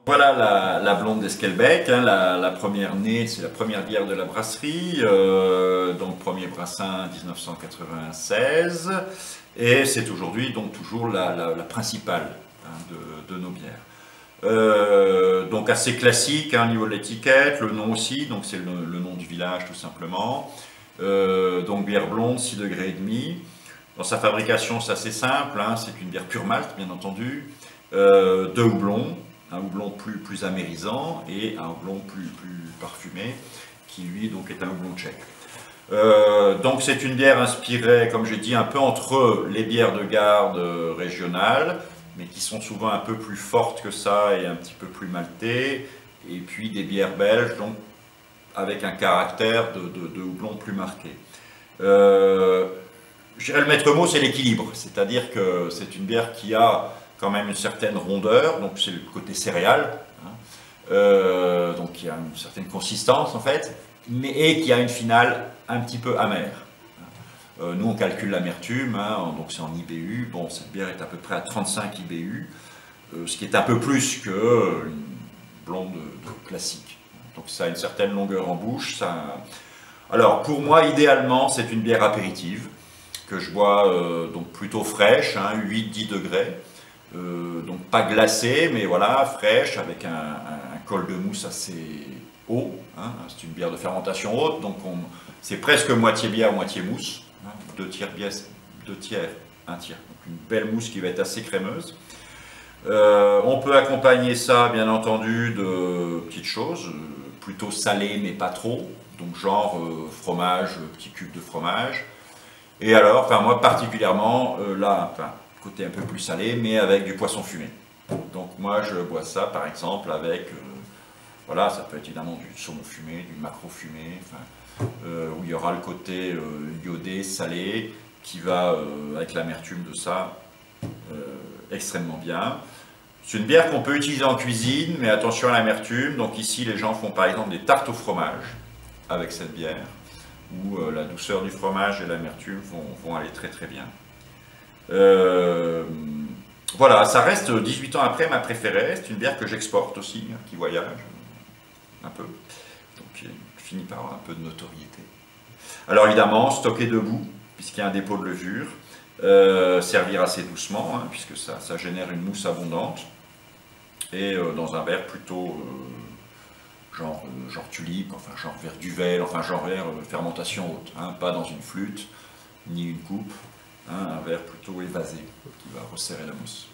Voilà la blonde d'Esquelbec, hein, la première née, c'est la première bière de la brasserie, donc premier brassin 1996, et c'est aujourd'hui donc toujours la principale, hein, de nos bières. Donc assez classique, hein, au niveau de l'étiquette, le nom aussi, donc c'est le nom du village tout simplement. Donc bière blonde, 6 degrés et demi. Dans sa fabrication, c'est assez simple, hein, c'est une bière pure malt, bien entendu, deux houblons, un houblon plus amérisant et un houblon plus parfumé, qui lui donc est un houblon tchèque. Donc c'est une bière inspirée, comme j'ai dit, un peu entre les bières de garde régionales, mais qui sont souvent un peu plus fortes que ça et un petit peu plus maltées, et puis des bières belges, donc avec un caractère de houblon plus marqué. Je dirais le maître mot, c'est l'équilibre, c'est-à-dire que c'est une bière qui a quand même une certaine rondeur, donc c'est le côté céréal, hein, donc qui a une certaine consistance en fait, et qui a une finale un petit peu amère. Nous on calcule l'amertume, hein, donc c'est en IBU, bon cette bière est à peu près à 35 IBU, ce qui est un peu plus qu'une blonde classique. Donc ça a une certaine longueur en bouche. Alors pour moi idéalement c'est une bière apéritive, que je bois donc plutôt fraîche, hein, 8-10 degrés, donc pas glacée, mais voilà, fraîche, avec un col de mousse assez haut, hein, c'est une bière de fermentation haute, donc c'est presque moitié bière, moitié mousse, hein, 2 tiers bière, 2 tiers, 1 tiers, donc une belle mousse qui va être assez crémeuse. On peut accompagner ça, bien entendu, de petites choses, plutôt salées, mais pas trop, donc genre fromage, petit cube de fromage. Et alors, enfin moi particulièrement, là, enfin, côté un peu plus salé, mais avec du poisson fumé. Donc moi je bois ça par exemple avec, voilà, ça peut être évidemment du saumon fumé, du maquereau fumé, enfin, où il y aura le côté iodé, salé, qui va, avec l'amertume de ça, extrêmement bien. C'est une bière qu'on peut utiliser en cuisine, mais attention à l'amertume. Donc ici les gens font par exemple des tartes au fromage avec cette bière, où la douceur du fromage et l'amertume vont aller très très bien. Voilà, ça reste 18 ans après ma préférée, c'est une bière que j'exporte aussi, hein, qui voyage un peu, donc qui finit par avoir un peu de notoriété. Alors évidemment, stocker debout, puisqu'il y a un dépôt de levure, servir assez doucement, hein, puisque ça génère une mousse abondante, et dans un verre plutôt genre tulipe, enfin genre verre duvel, enfin genre verre fermentation haute, hein, pas dans une flûte, ni une coupe, hein, un verre plutôt évasé qui va resserrer la mousse.